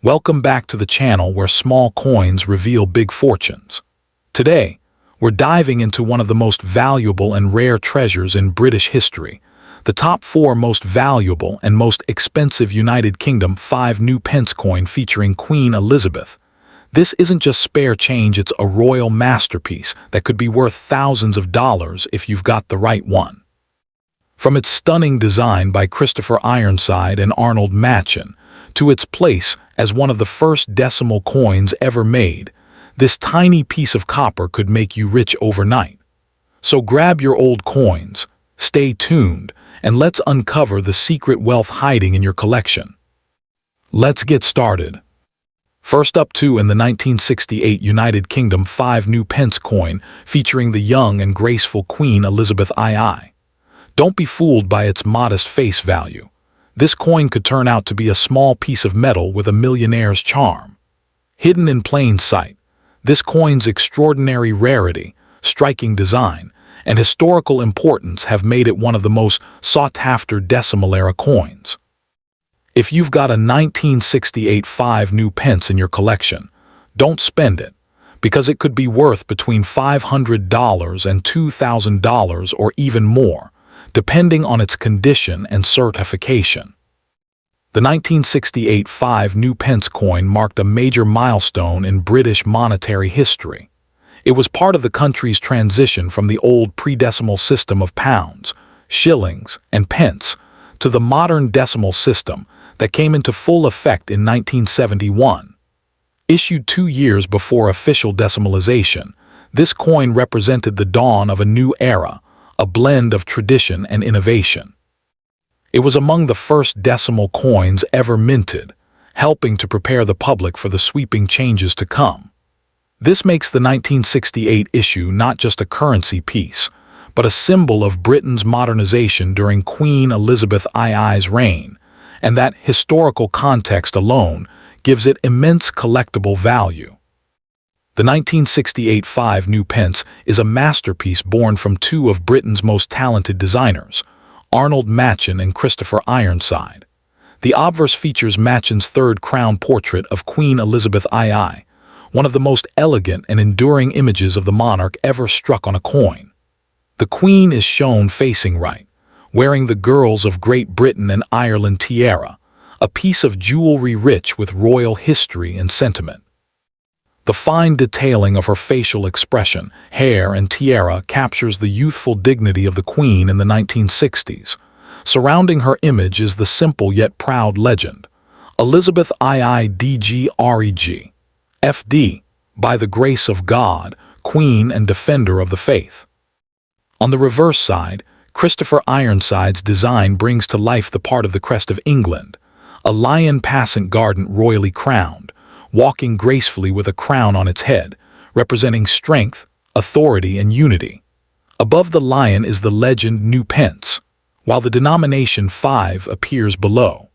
Welcome back to the channel where small coins reveal big fortunes. Today, we're diving into one of the most valuable and rare treasures in British history, the top 4 most valuable and most expensive United Kingdom 5 new pence coin featuring Queen Elizabeth. This isn't just spare change, it's a royal masterpiece that could be worth thousands of dollars if you've got the right one. From its stunning design by Christopher Ironside and Arnold Machen, to its place as one of the first decimal coins ever made, this tiny piece of copper could make you rich overnight. So grab your old coins, stay tuned, and let's uncover the secret wealth hiding in your collection. Let's get started. First up, in the 1968 United Kingdom 5 new pence coin featuring the young and graceful Queen Elizabeth II. Don't be fooled by its modest face value. This coin could turn out to be a small piece of metal with a millionaire's charm. Hidden in plain sight, this coin's extraordinary rarity, striking design, and historical importance have made it one of the most sought-after decimal-era coins. If you've got a 1968 5 new pence in your collection, don't spend it, because it could be worth between $500 and $2,000 or even more, depending on its condition and certification. The 1968 5 new pence coin marked a major milestone in British monetary history. It was part of the country's transition from the old pre-decimal system of pounds, shillings, and pence to the modern decimal system that came into full effect in 1971. Issued 2 years before official decimalization, this coin represented the dawn of a new era, a blend of tradition and innovation. It was among the first decimal coins ever minted, helping to prepare the public for the sweeping changes to come. This makes the 1968 issue not just a currency piece, but a symbol of Britain's modernization during Queen Elizabeth II's reign, and that historical context alone gives it immense collectible value. The 1968 5 new pence is a masterpiece born from 2 of Britain's most talented designers, Arnold Machen and Christopher Ironside. The obverse features Machen's third crown portrait of Queen Elizabeth II, one of the most elegant and enduring images of the monarch ever struck on a coin. The Queen is shown facing right, wearing the Girls of Great Britain and Ireland tiara, a piece of jewelry rich with royal history and sentiment. The fine detailing of her facial expression, hair, and tiara captures the youthful dignity of the Queen in the 1960s. Surrounding her image is the simple yet proud legend, Elizabeth II DGREG, FD, by the grace of God, Queen and Defender of the Faith. On the reverse side, Christopher Ironside's design brings to life the part of the crest of England, a lion passant guardant royally crowned, walking gracefully with a crown on its head, representing strength, authority, and unity. Above the lion is the legend new pence, while the denomination 5 appears below.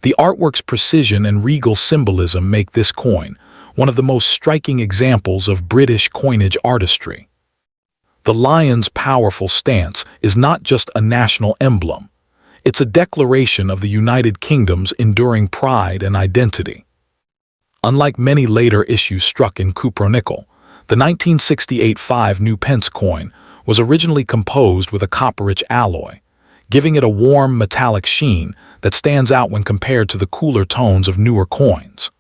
The artwork's precision and regal symbolism make this coin one of the most striking examples of British coinage artistry. The lion's powerful stance is not just a national emblem, it's a declaration of the United Kingdom's enduring pride and identity. Unlike many later issues struck in cupronickel, the 1968 5 new pence coin was originally composed with a copper-rich alloy, giving it a warm metallic sheen that stands out when compared to the cooler tones of newer coins.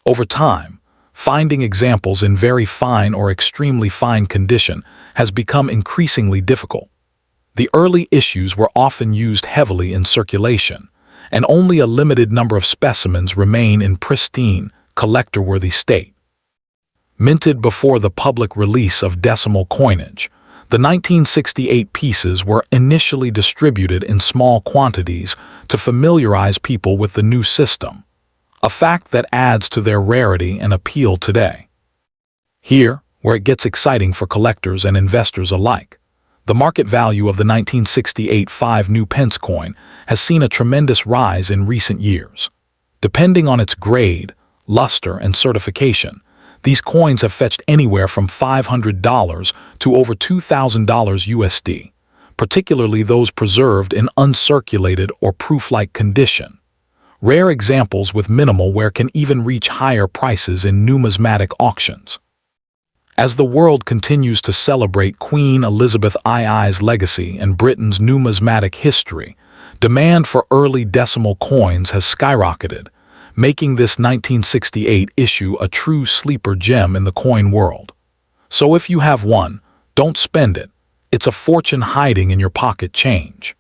Over time, finding examples in very fine or extremely fine condition has become increasingly difficult. The early issues were often used heavily in circulation, and only a limited number of specimens remain in pristine, collector-worthy state. Minted before the public release of decimal coinage, the 1968 pieces were initially distributed in small quantities to familiarize people with the new system, a fact that adds to their rarity and appeal today. Here, where it gets exciting for collectors and investors alike, the market value of the 1968 5 new pence coin has seen a tremendous rise in recent years. Depending on its grade, luster, and certification, these coins have fetched anywhere from $500 to over $2,000 USD, particularly those preserved in uncirculated or proof-like condition. Rare examples with minimal wear can even reach higher prices in numismatic auctions. As the world continues to celebrate Queen Elizabeth II's legacy and Britain's numismatic history, demand for early decimal coins has skyrocketed, making this 1968 issue a true sleeper gem in the coin world. So if you have one, don't spend it. It's a fortune hiding in your pocket change.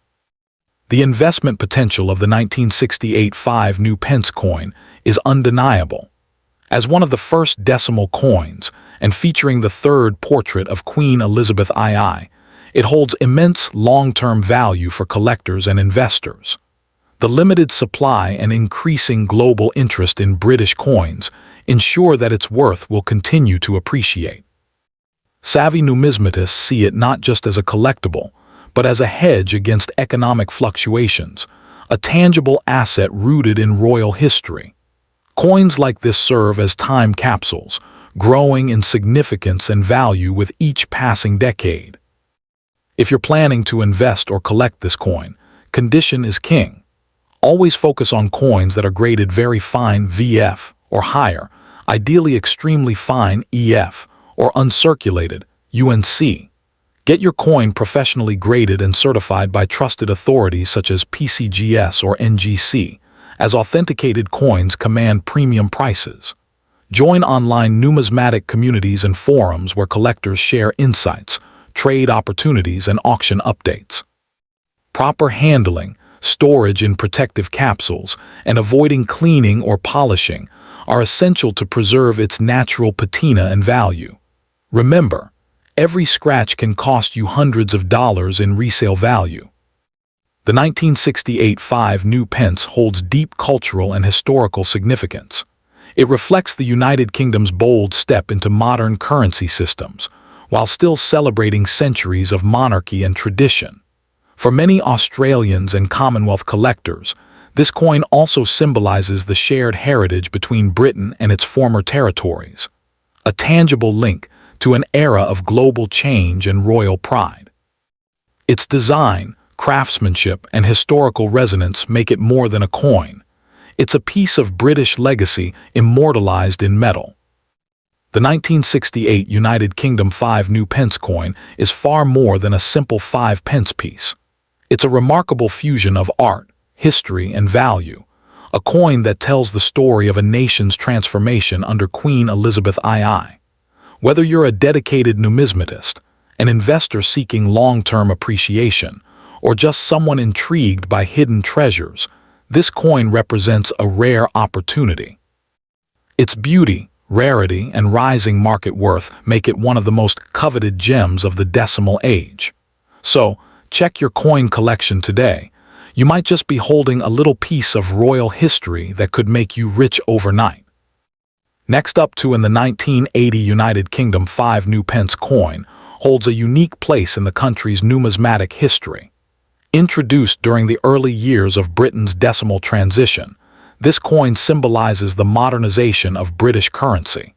The investment potential of the 1968 5 new pence coin is undeniable. As one of the first decimal coins, and featuring the third portrait of Queen Elizabeth II, it holds immense long-term value for collectors and investors. The limited supply and increasing global interest in British coins ensure that its worth will continue to appreciate. Savvy numismatists see it not just as a collectible, but as a hedge against economic fluctuations, a tangible asset rooted in royal history. Coins like this serve as time capsules, growing in significance and value with each passing decade. If you're planning to invest or collect this coin, condition is king. Always focus on coins that are graded very fine VF or higher, ideally extremely fine EF or uncirculated UNC. Get your coin professionally graded and certified by trusted authorities such as PCGS or NGC, as authenticated coins command premium prices. Join online numismatic communities and forums where collectors share insights, trade opportunities, and auction updates. Proper handling, storage in protective capsules, and avoiding cleaning or polishing are essential to preserve its natural patina and value. Remember, every scratch can cost you hundreds of dollars in resale value. The 1968 5 new pence holds deep cultural and historical significance. It reflects the United Kingdom's bold step into modern currency systems, while still celebrating centuries of monarchy and tradition. For many Australians and Commonwealth collectors, this coin also symbolizes the shared heritage between Britain and its former territories, a tangible link to an era of global change and royal pride. Its design, craftsmanship, and historical resonance make it more than a coin. It's a piece of British legacy immortalized in metal. The 1968 United Kingdom 5 new pence coin is far more than a simple 5 pence piece. It's a remarkable fusion of art, history, and value, a coin that tells the story of a nation's transformation under Queen Elizabeth II. Whether you're a dedicated numismatist, an investor seeking long-term appreciation, or just someone intrigued by hidden treasures, this coin represents a rare opportunity. Its beauty, rarity, and rising market worth make it one of the most coveted gems of the decimal age. So, check your coin collection today. You might just be holding a little piece of royal history that could make you rich overnight. Next up in the 1980 United Kingdom 5 new pence coin holds a unique place in the country's numismatic history. Introduced during the early years of Britain's decimal transition, this coin symbolizes the modernization of British currency.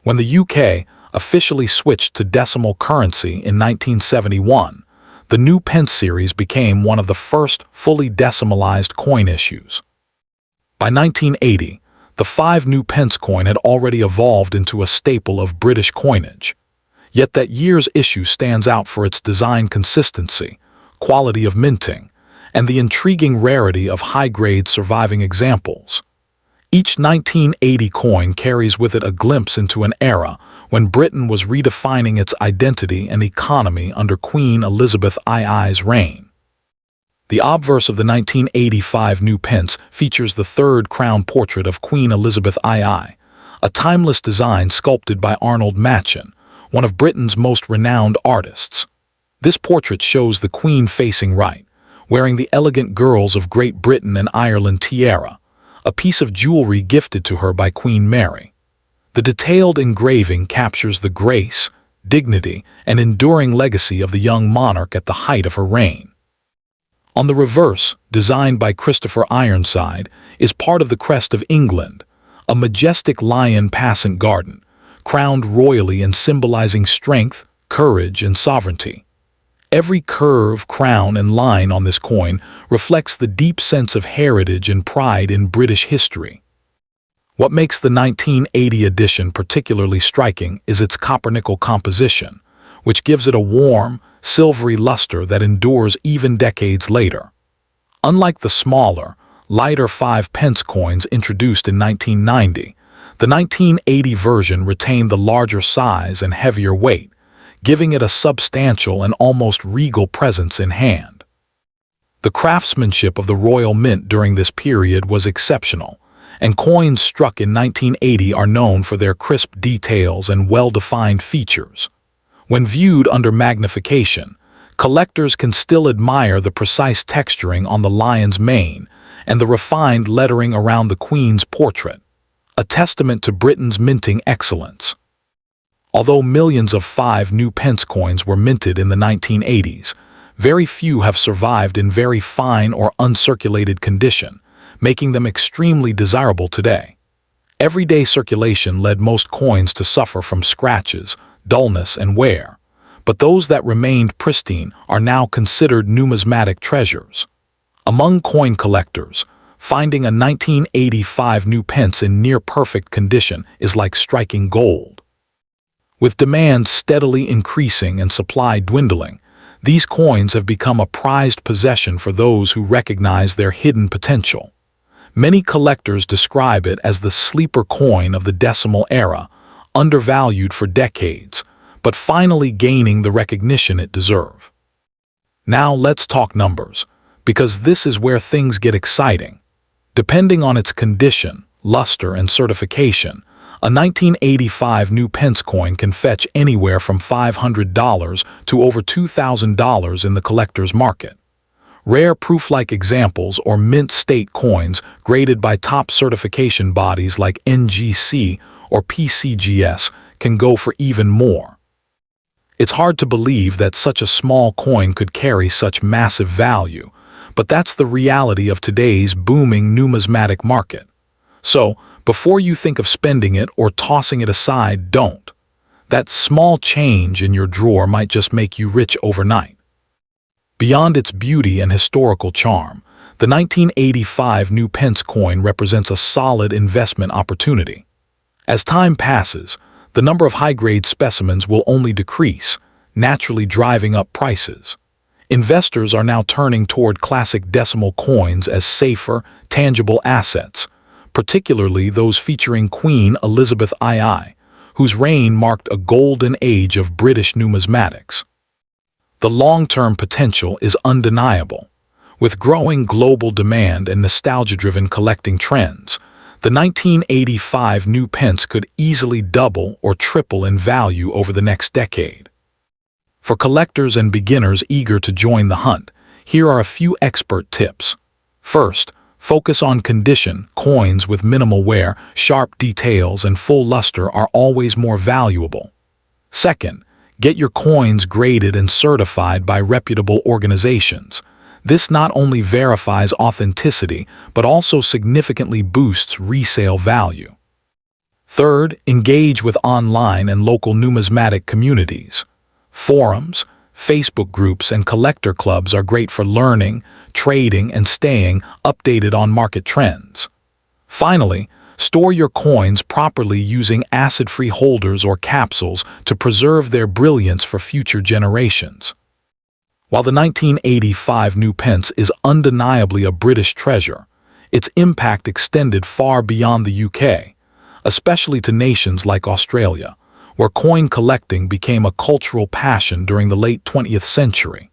When the UK officially switched to decimal currency in 1971, the new pence series became one of the first fully decimalized coin issues. By 1980, the 5 new pence coin had already evolved into a staple of British coinage. Yet that year's issue stands out for its design consistency, quality of minting, and the intriguing rarity of high-grade surviving examples. Each 1980 coin carries with it a glimpse into an era when Britain was redefining its identity and economy under Queen Elizabeth II's reign. The obverse of the 1985 new pence features the third crown portrait of Queen Elizabeth II, a timeless design sculpted by Arnold Machin, one of Britain's most renowned artists. This portrait shows the Queen facing right, wearing the elegant girls of Great Britain and Ireland tiara, a piece of jewelry gifted to her by Queen Mary. The detailed engraving captures the grace, dignity, and enduring legacy of the young monarch at the height of her reign. On the reverse, designed by Christopher Ironside, is part of the crest of England, a majestic lion passant garden, crowned royally and symbolizing strength, courage, and sovereignty. Every curve, crown, and line on this coin reflects the deep sense of heritage and pride in British history. What makes the 1980 edition particularly striking is its copper-nickel composition, which gives it a warm, silvery luster that endures even decades later. Unlike the smaller, lighter 5-pence coins introduced in 1990, the 1980 version retained the larger size and heavier weight, giving it a substantial and almost regal presence in hand. The craftsmanship of the Royal Mint during this period was exceptional, and coins struck in 1980 are known for their crisp details and well-defined features. When viewed under magnification, collectors can still admire the precise texturing on the lion's mane and the refined lettering around the Queen's portrait, a testament to Britain's minting excellence. Although millions of 5 new pence coins were minted in the 1980s, very few have survived in very fine or uncirculated condition, making them extremely desirable today. Everyday circulation led most coins to suffer from scratches, dullness, and wear, but those that remained pristine are now considered numismatic treasures. Among coin collectors, finding a 1985 new pence in near-perfect condition is like striking gold. With demand steadily increasing and supply dwindling, these coins have become a prized possession for those who recognize their hidden potential. Many collectors describe it as the sleeper coin of the decimal era, undervalued for decades, but finally gaining the recognition it deserves. Now let's talk numbers, because this is where things get exciting. Depending on its condition, luster, and certification, a 1985 new pence coin can fetch anywhere from $500 to over $2,000 in the collector's market. Rare proof-like examples or mint state coins graded by top certification bodies like NGC or PCGS can go for even more. It's hard to believe that such a small coin could carry such massive value, but that's the reality of today's booming numismatic market. So, before you think of spending it or tossing it aside, don't. That small change in your drawer might just make you rich overnight. Beyond its beauty and historical charm, the 1985 new pence coin represents a solid investment opportunity. As time passes, the number of high-grade specimens will only decrease, naturally driving up prices. Investors are now turning toward classic decimal coins as safer, tangible assets, particularly those featuring Queen Elizabeth II, whose reign marked a golden age of British numismatics. The long-term potential is undeniable. With growing global demand and nostalgia-driven collecting trends, the 1985 new pence could easily double or triple in value over the next decade. For collectors and beginners eager to join the hunt, here are a few expert tips. First, focus on condition. Coins with minimal wear, sharp details, and full luster are always more valuable. Second, get your coins graded and certified by reputable organizations. This not only verifies authenticity, but also significantly boosts resale value. Third, engage with online and local numismatic communities. Forums, Facebook groups, and collector clubs are great for learning, trading, and staying updated on market trends. Finally, store your coins properly using acid-free holders or capsules to preserve their brilliance for future generations. While the 1985 new pence is undeniably a British treasure, its impact extended far beyond the UK, especially to nations like Australia, where coin collecting became a cultural passion during the late 20th century.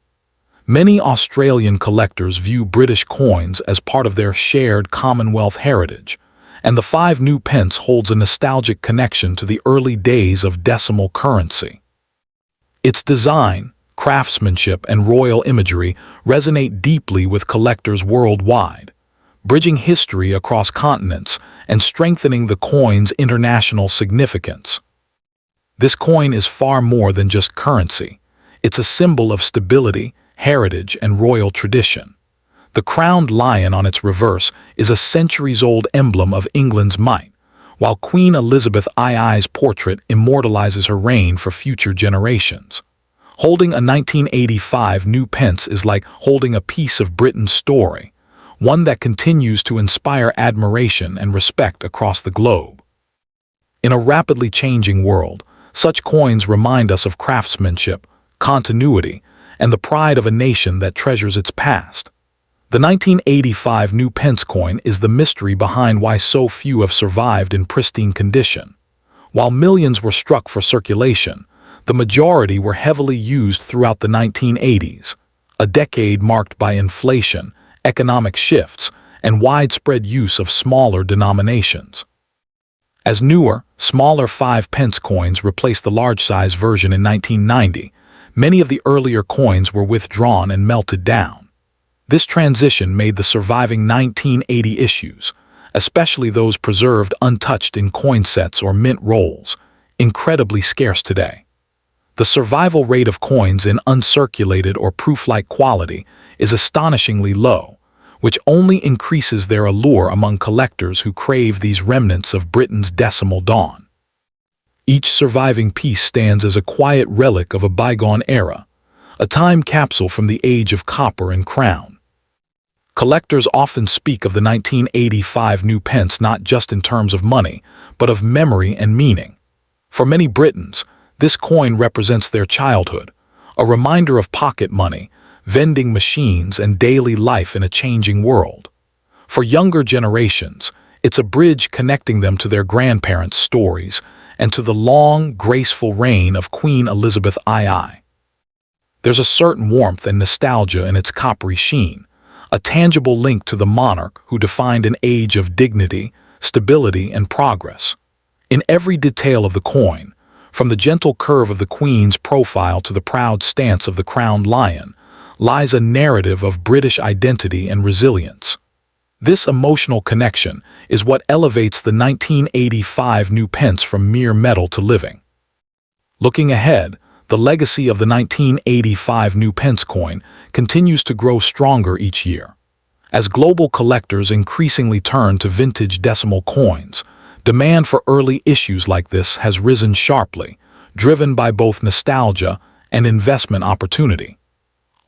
Many Australian collectors view British coins as part of their shared Commonwealth heritage, and the 5 new pence holds a nostalgic connection to the early days of decimal currency. Its design, craftsmanship, and royal imagery resonate deeply with collectors worldwide, bridging history across continents and strengthening the coin's international significance. This coin is far more than just currency. It's a symbol of stability, heritage, and royal tradition. The crowned lion on its reverse is a centuries-old emblem of England's might, while Queen Elizabeth II's portrait immortalizes her reign for future generations. Holding a 1985 new pence is like holding a piece of Britain's story, one that continues to inspire admiration and respect across the globe. In a rapidly changing world, such coins remind us of craftsmanship, continuity, and the pride of a nation that treasures its past. The 1985 new pence coin is the mystery behind why so few have survived in pristine condition. While millions were struck for circulation, the majority were heavily used throughout the 1980s, a decade marked by inflation, economic shifts, and widespread use of smaller denominations. As newer, smaller 5-pence coins replaced the large-size version in 1990, many of the earlier coins were withdrawn and melted down. This transition made the surviving 1980 issues, especially those preserved untouched in coin sets or mint rolls, incredibly scarce today. The survival rate of coins in uncirculated or proof-like quality is astonishingly low, which only increases their allure among collectors who crave these remnants of Britain's decimal dawn. Each surviving piece stands as a quiet relic of a bygone era, a time capsule from the age of copper and crown. Collectors often speak of the 1985 new pence not just in terms of money, but of memory and meaning. For many Britons, this coin represents their childhood, a reminder of pocket money, vending machines, and daily life in a changing world. For younger generations, it's a bridge connecting them to their grandparents' stories and to the long, graceful reign of Queen Elizabeth II. There's a certain warmth and nostalgia in its coppery sheen, a tangible link to the monarch who defined an age of dignity, stability, and progress. In every detail of the coin, from the gentle curve of the Queen's profile to the proud stance of the crowned lion, lies a narrative of British identity and resilience. This emotional connection is what elevates the 1985 new pence from mere metal to living. Looking ahead, the legacy of the 1985 new pence coin continues to grow stronger each year. As global collectors increasingly turn to vintage decimal coins, demand for early issues like this has risen sharply, driven by both nostalgia and investment opportunity.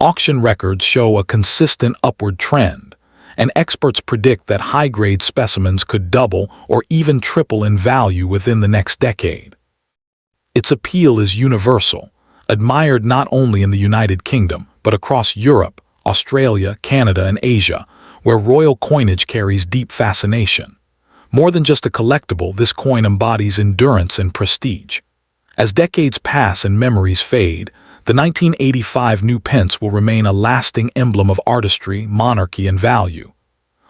Auction records show a consistent upward trend, and experts predict that high-grade specimens could double or even triple in value within the next decade. Its appeal is universal, admired not only in the United Kingdom, but across Europe, Australia, Canada, and Asia, where royal coinage carries deep fascination. More than just a collectible, this coin embodies endurance and prestige. As decades pass and memories fade, the 1985 new pence will remain a lasting emblem of artistry, monarchy, and value.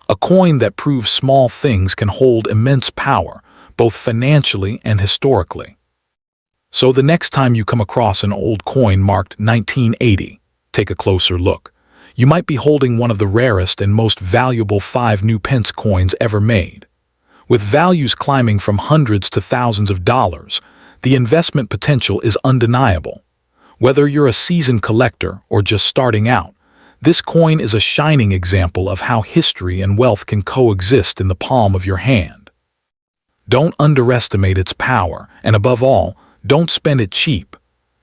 A coin that proves small things can hold immense power, both financially and historically. So the next time you come across an old coin marked 1980, take a closer look. You might be holding one of the rarest and most valuable 5 new pence coins ever made. With values climbing from hundreds to thousands of dollars, the investment potential is undeniable. Whether you're a seasoned collector or just starting out, this coin is a shining example of how history and wealth can coexist in the palm of your hand. Don't underestimate its power, and above all, don't spend it cheap.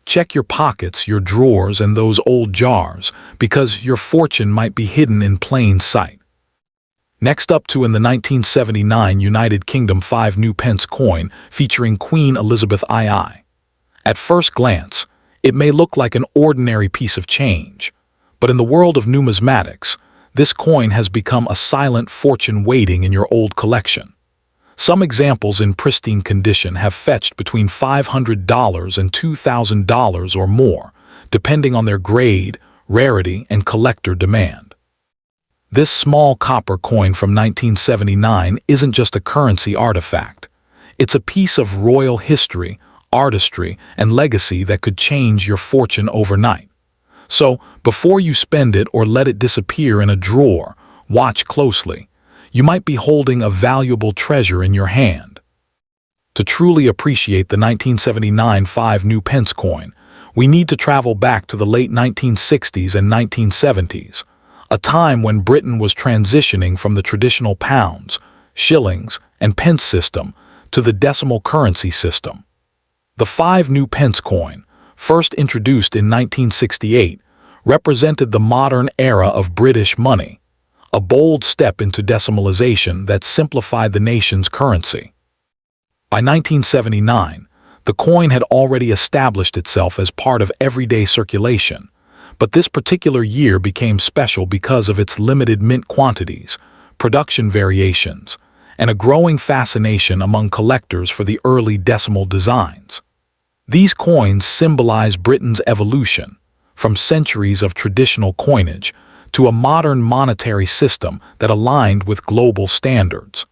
Check your pockets, your drawers, and those old jars, because your fortune might be hidden in plain sight. Next up in the 1979 United Kingdom 5 new pence coin featuring Queen Elizabeth II. At first glance, it may look like an ordinary piece of change, but in the world of numismatics, this coin has become a silent fortune waiting in your old collection. Some examples in pristine condition have fetched between $500 and $2,000 or more, depending on their grade, rarity, and collector demand. This small copper coin from 1979 isn't just a currency artifact. It's a piece of royal history, artistry, and legacy that could change your fortune overnight. So, before you spend it or let it disappear in a drawer, watch closely. You might be holding a valuable treasure in your hand. To truly appreciate the 1979 5 new pence coin, we need to travel back to the late 1960s and 1970s, a time when Britain was transitioning from the traditional pounds, shillings, and pence system to the decimal currency system. The 5 new pence coin, first introduced in 1968, represented the modern era of British money, a bold step into decimalization that simplified the nation's currency. By 1979, the coin had already established itself as part of everyday circulation, but this particular year became special because of its limited mint quantities, production variations, and a growing fascination among collectors for the early decimal designs. These coins symbolize Britain's evolution, from centuries of traditional coinage to a modern monetary system that aligned with global standards.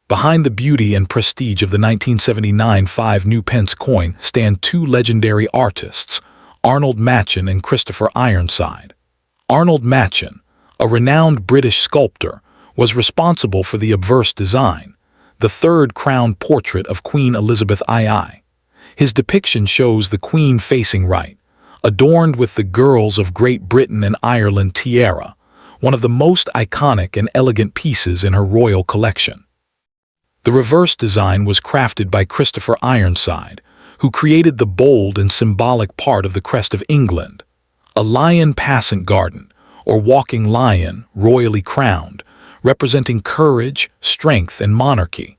Behind the beauty and prestige of the 1979 5 pence coin stand two legendary artists, Arnold Machin and Christopher Ironside. Arnold Machin, a renowned British sculptor, was responsible for the obverse design, the third crowned portrait of Queen Elizabeth II. His depiction shows the Queen facing right, adorned with the Girls of Great Britain and Ireland tiara, one of the most iconic and elegant pieces in her royal collection. The reverse design was crafted by Christopher Ironside, who created the bold and symbolic part of the crest of England, a lion passant garden, or walking lion, royally crowned, representing courage, strength, and monarchy.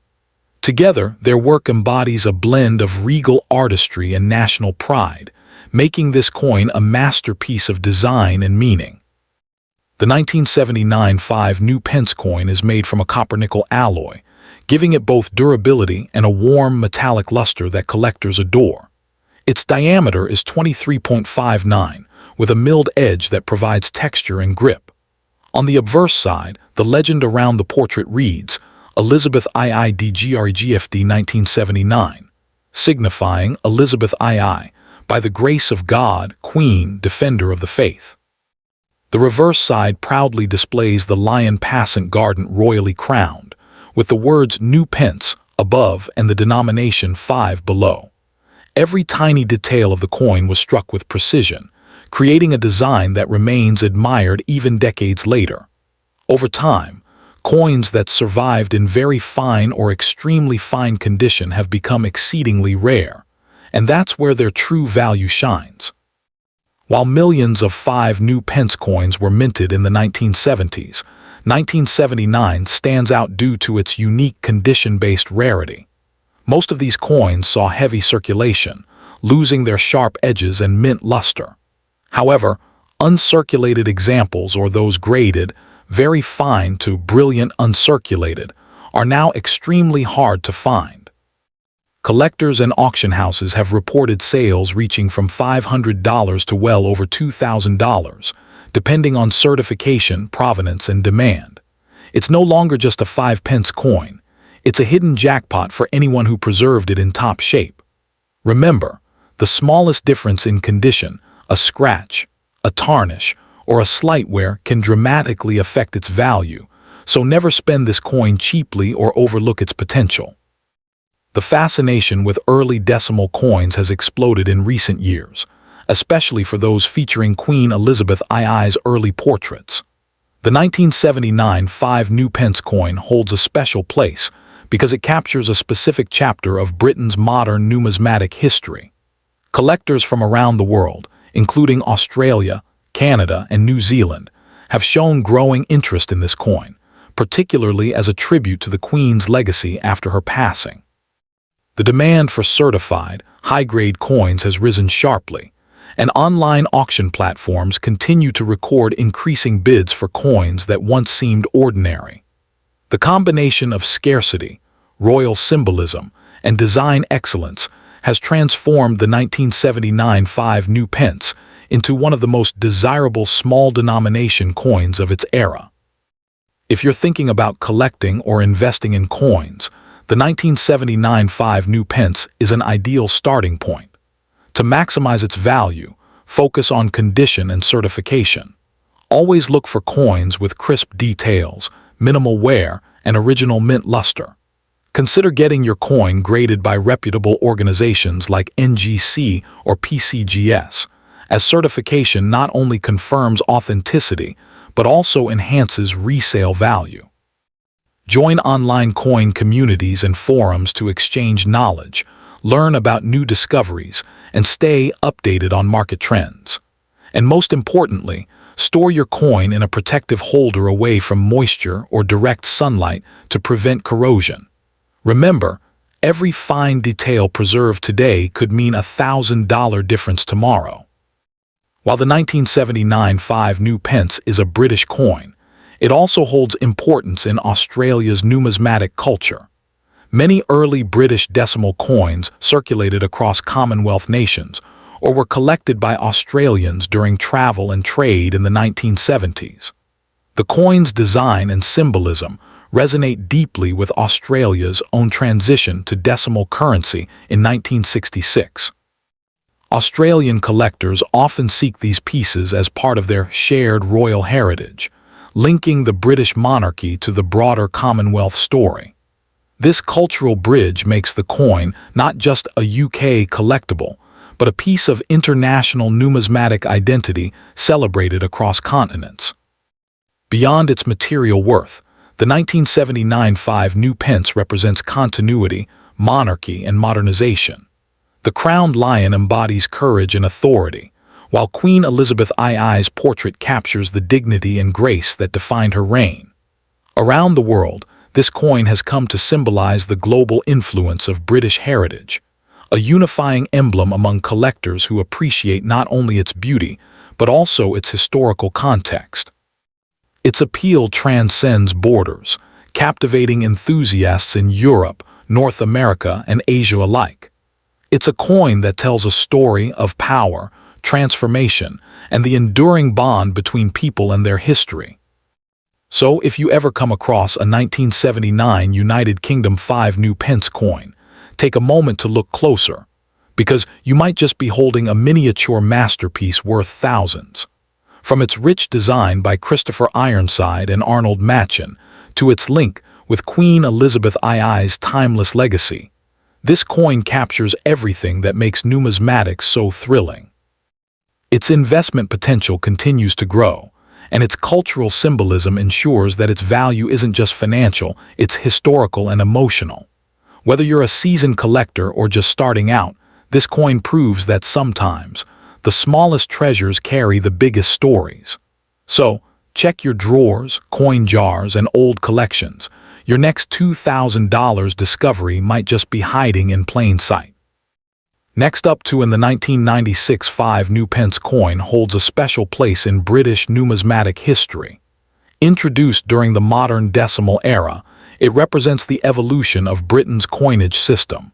Together, their work embodies a blend of regal artistry and national pride, making this coin a masterpiece of design and meaning. The 1979 5 pence coin is made from a copper-nickel alloy, giving it both durability and a warm metallic luster that collectors adore. Its diameter is 23.59, with a milled edge that provides texture and grip. On the obverse side, the legend around the portrait reads, Elizabeth II DGREGFD 1979, signifying Elizabeth II, by the grace of God, Queen, Defender of the Faith. The reverse side proudly displays the lion passant garden royally crowned, with the words New Pence above and the denomination 5 below. Every tiny detail of the coin was struck with precision, creating a design that remains admired even decades later. Over time, coins that survived in very fine or extremely fine condition have become exceedingly rare, and that's where their true value shines. While millions of 5 pence coins were minted in the 1970s, 1979 stands out due to its unique condition-based rarity. Most of these coins saw heavy circulation, losing their sharp edges and mint luster. However, uncirculated examples, or those graded very fine to brilliant uncirculated, are now extremely hard to find. Collectors and auction houses have reported sales reaching from $500 to well over $2,000, depending on certification, provenance, and demand. It's no longer just a 5 pence coin. It's a hidden jackpot for anyone who preserved it in top shape. Remember, the smallest difference in condition, a scratch, a tarnish, or a slight wear can dramatically affect its value, so never spend this coin cheaply or overlook its potential. The fascination with early decimal coins has exploded in recent years, especially for those featuring Queen Elizabeth II's early portraits. The 1979 5 pence coin holds a special place because it captures a specific chapter of Britain's modern numismatic history. Collectors from around the world, including Australia, Canada, and New Zealand, have shown growing interest in this coin, particularly as a tribute to the Queen's legacy after her passing. The demand for certified, high-grade coins has risen sharply, and online auction platforms continue to record increasing bids for coins that once seemed ordinary. The combination of scarcity, royal symbolism, and design excellence has transformed the 1979 5 pence into one of the most desirable small-denomination coins of its era. If you're thinking about collecting or investing in coins, the 1979 5 pence is an ideal starting point. To maximize its value, focus on condition and certification. Always look for coins with crisp details, minimal wear, and original mint luster. Consider getting your coin graded by reputable organizations like NGC or PCGS, as certification not only confirms authenticity, but also enhances resale value. Join online coin communities and forums to exchange knowledge, learn about new discoveries, and stay updated on market trends. And most importantly, store your coin in a protective holder away from moisture or direct sunlight to prevent corrosion. Remember, every fine detail preserved today could mean a $1,000 difference tomorrow. While the 1979 5 new pence is a British coin, it also holds importance in Australia's numismatic culture. Many early British decimal coins circulated across Commonwealth nations or were collected by Australians during travel and trade in the 1970s. The coin's design and symbolism resonate deeply with Australia's own transition to decimal currency in 1966. Australian collectors often seek these pieces as part of their shared royal heritage, linking the British monarchy to the broader Commonwealth story. This cultural bridge makes the coin not just a UK collectible, but a piece of international numismatic identity celebrated across continents. Beyond its material worth, the 1979 5 new pence represents continuity, monarchy, and modernization. The crowned lion embodies courage and authority, while Queen Elizabeth II's portrait captures the dignity and grace that defined her reign. Around the world, this coin has come to symbolize the global influence of British heritage, a unifying emblem among collectors who appreciate not only its beauty, but also its historical context. Its appeal transcends borders, captivating enthusiasts in Europe, North America, and Asia alike. It's a coin that tells a story of power, transformation, and the enduring bond between people and their history. So, if you ever come across a 1979 United Kingdom 5 new pence coin, take a moment to look closer, because you might just be holding a miniature masterpiece worth thousands. From its rich design by Christopher Ironside and Arnold Machin to its link with Queen Elizabeth II's timeless legacy, this coin captures everything that makes numismatics so thrilling. Its investment potential continues to grow, and its cultural symbolism ensures that its value isn't just financial, it's historical and emotional. Whether you're a seasoned collector or just starting out, this coin proves that sometimes the smallest treasures carry the biggest stories. So, check your drawers, coin jars, and old collections. Your next $2,000 discovery might just be hiding in plain sight. Next up to in the 1996 5 new pence coin holds a special place in British numismatic history. Introduced during the modern decimal era, it represents the evolution of Britain's coinage system,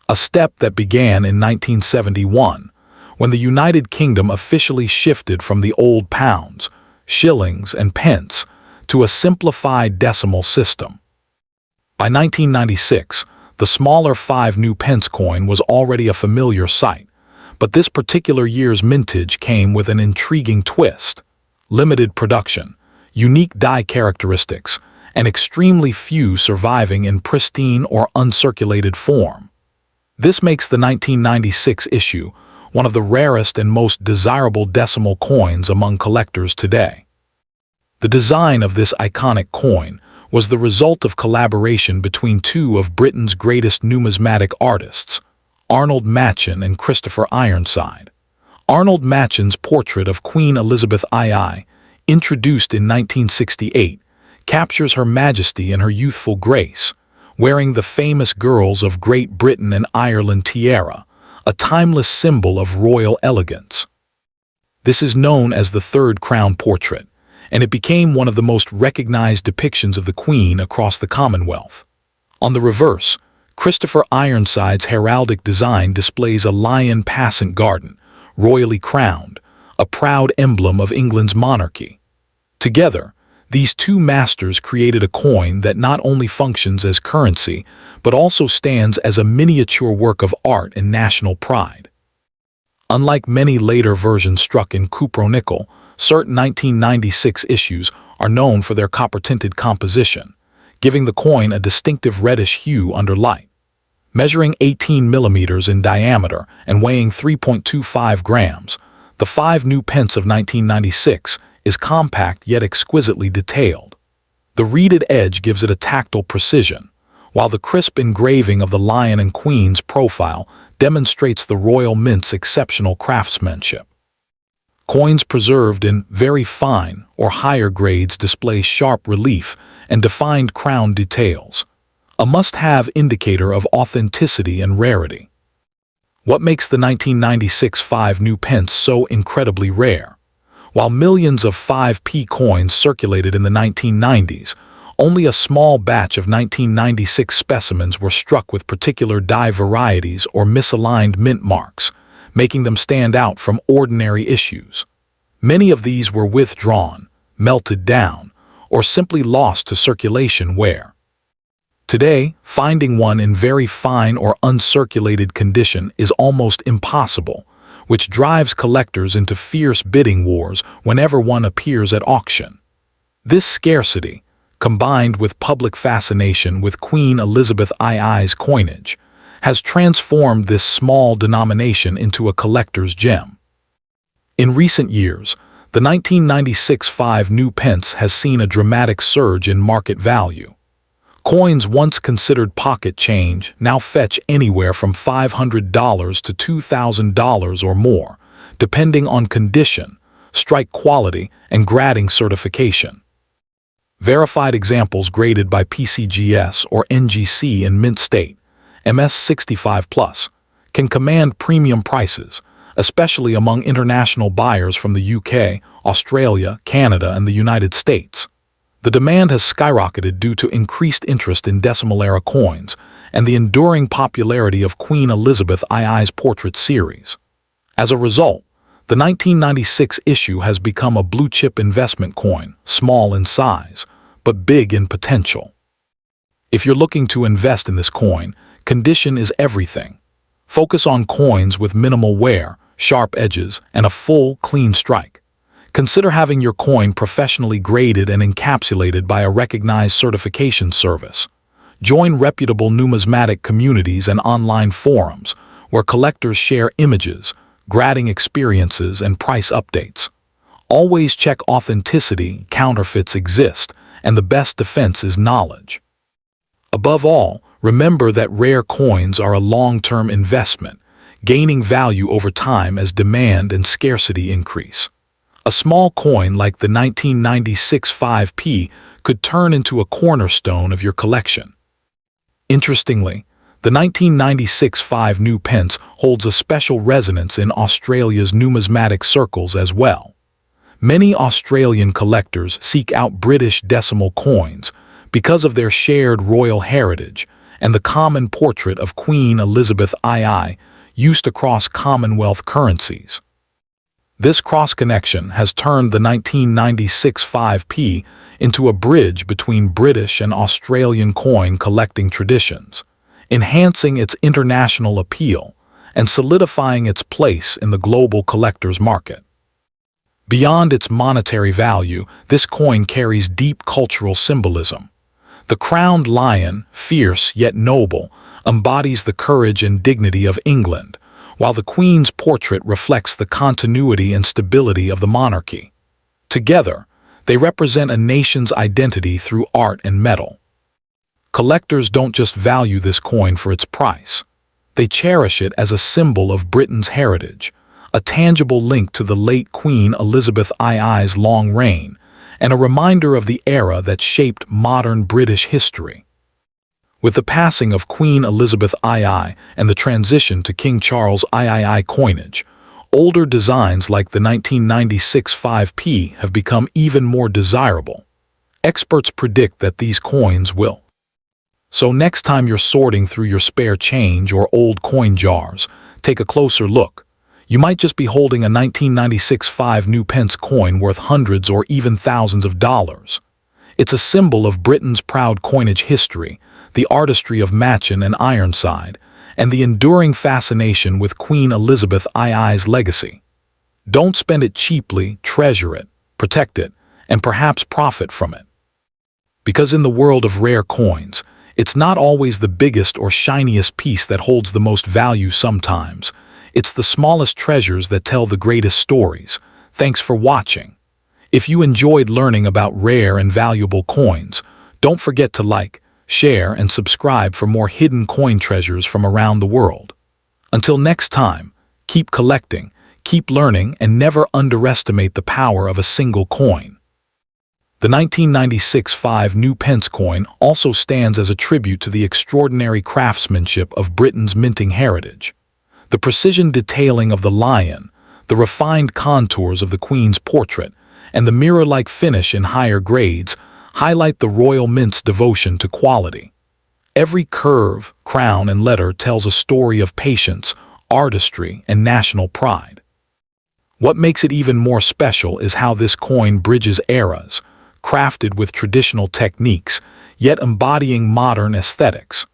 a step that began in 1971, when the United Kingdom officially shifted from the old pounds, shillings, and pence to a simplified decimal system. By 1996, the smaller 5 new pence coin was already a familiar sight, but this particular year's mintage came with an intriguing twist: limited production, unique die characteristics, and extremely few surviving in pristine or uncirculated form. This makes the 1996 issue one of the rarest and most desirable decimal coins among collectors today. The design of this iconic coin was the result of collaboration between two of Britain's greatest numismatic artists, Arnold Machin and Christopher Ironside. Arnold Machin's portrait of Queen Elizabeth II, introduced in 1968, captures Her Majesty in her youthful grace, wearing the famous Girls of Great Britain and Ireland tiara, a timeless symbol of royal elegance. This is known as the Third Crown portrait, and it became one of the most recognized depictions of the Queen across the Commonwealth. On the reverse, Christopher Ironside's heraldic design displays a lion passant garden, royally crowned, a proud emblem of England's monarchy. Together, these two masters created a coin that not only functions as currency, but also stands as a miniature work of art and national pride. Unlike many later versions struck in cupro-nickel, certain 1996 issues are known for their copper-tinted composition, giving the coin a distinctive reddish hue under light. Measuring 18 millimeters in diameter and weighing 3.25 grams, the 5 new pence of 1996 is compact yet exquisitely detailed. The reeded edge gives it a tactile precision, while the crisp engraving of the lion and queen's profile demonstrates the royal mint's exceptional craftsmanship. Coins preserved in very fine or higher grades display sharp relief and defined crown details, a must-have indicator of authenticity and rarity. What makes the 1996 5 new pence so incredibly rare? While millions of 5p coins circulated in the 1990s, only a small batch of 1996 specimens were struck with particular die varieties or misaligned mint marks, making them stand out from ordinary issues. Many of these were withdrawn, melted down, or simply lost to circulation wear. Today, finding one in very fine or uncirculated condition is almost impossible, which drives collectors into fierce bidding wars whenever one appears at auction. This scarcity, combined with public fascination with Queen Elizabeth II's coinage, has transformed this small denomination into a collector's gem. In recent years, the 1996 5 new pence has seen a dramatic surge in market value. Coins once considered pocket change now fetch anywhere from $500 to $2,000 or more, depending on condition, strike quality, and grading certification. Verified examples graded by PCGS or NGC in mint state, MS65+, can command premium prices, especially among international buyers from the UK, Australia, Canada, and the United States. The demand has skyrocketed due to increased interest in decimal-era coins and the enduring popularity of Queen Elizabeth II's portrait series. As a result, the 1996 issue has become a blue-chip investment coin, small in size, but big in potential. If you're looking to invest in this coin, condition is everything. Focus on coins with minimal wear, sharp edges, and a full, clean strike. Consider having your coin professionally graded and encapsulated by a recognized certification service. Join reputable numismatic communities and online forums where collectors share images, grading experiences, and price updates. Always check authenticity, counterfeits exist, and the best defense is knowledge. Above all, remember that rare coins are a long-term investment, gaining value over time as demand and scarcity increase. A small coin like the 1996 5p could turn into a cornerstone of your collection. Interestingly, the 1996 5 new pence holds a special resonance in Australia's numismatic circles as well. Many Australian collectors seek out British decimal coins because of their shared royal heritage and the common portrait of Queen Elizabeth II used across Commonwealth currencies. This cross-connection has turned the 1996 5p into a bridge between British and Australian coin collecting traditions, enhancing its international appeal and solidifying its place in the global collector's market. Beyond its monetary value, this coin carries deep cultural symbolism. The crowned lion, fierce yet noble, embodies the courage and dignity of England, while the Queen's portrait reflects the continuity and stability of the monarchy. Together, they represent a nation's identity through art and metal. Collectors don't just value this coin for its price. They cherish it as a symbol of Britain's heritage, a tangible link to the late Queen Elizabeth II's long reign, and a reminder of the era that shaped modern British history. With the passing of Queen Elizabeth II and the transition to King Charles III coinage, older designs like the 1996 5p have become even more desirable. Experts predict that these coins will. So next time you're sorting through your spare change or old coin jars, take a closer look. You might just be holding a 1996 5 new pence coin worth hundreds or even thousands of dollars. It's a symbol of Britain's proud coinage history, the artistry of Machen and Ironside, and the enduring fascination with Queen Elizabeth II's legacy. Don't spend it cheaply, treasure it, protect it, and perhaps profit from it. Because in the world of rare coins, it's not always the biggest or shiniest piece that holds the most value sometimes. It's the smallest treasures that tell the greatest stories. Thanks for watching. If you enjoyed learning about rare and valuable coins, don't forget to like, share, and subscribe for more hidden coin treasures from around the world. Until next time, keep collecting, keep learning, and never underestimate the power of a single coin. The 1996 5 new pence coin also stands as a tribute to the extraordinary craftsmanship of Britain's minting heritage. The precision detailing of the lion, the refined contours of the Queen's portrait, and the mirror-like finish in higher grades highlight the Royal Mint's devotion to quality. Every curve, crown, and letter tells a story of patience, artistry, and national pride. What makes it even more special is how this coin bridges eras, crafted with traditional techniques, yet embodying modern aesthetics.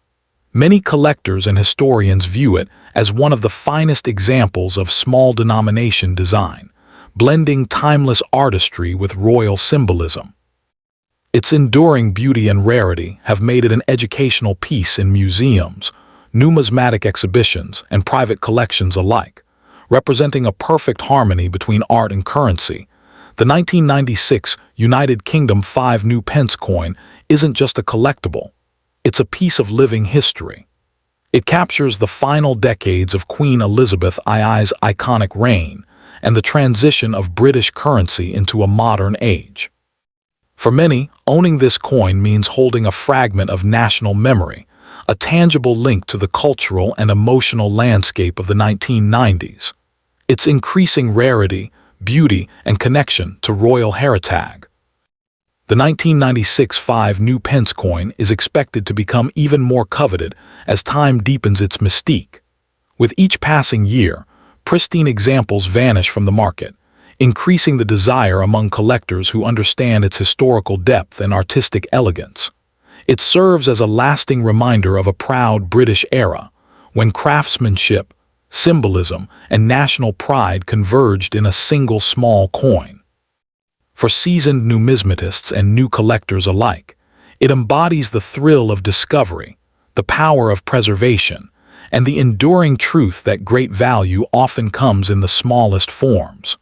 Many collectors and historians view it as one of the finest examples of small denomination design, blending timeless artistry with royal symbolism. Its enduring beauty and rarity have made it an educational piece in museums, numismatic exhibitions, and private collections alike, representing a perfect harmony between art and currency. The 1996 United Kingdom 5 new pence coin isn't just a collectible, it's a piece of living history. It captures the final decades of Queen Elizabeth II's iconic reign and the transition of British currency into a modern age. For many, owning this coin means holding a fragment of national memory, a tangible link to the cultural and emotional landscape of the 1990s. Its increasing rarity, beauty, and connection to royal heritage. The 1996 5 new pence coin is expected to become even more coveted as time deepens its mystique. With each passing year, pristine examples vanish from the market, increasing the desire among collectors who understand its historical depth and artistic elegance. It serves as a lasting reminder of a proud British era, when craftsmanship, symbolism, and national pride converged in a single small coin. For seasoned numismatists and new collectors alike, it embodies the thrill of discovery, the power of preservation, and the enduring truth that great value often comes in the smallest forms.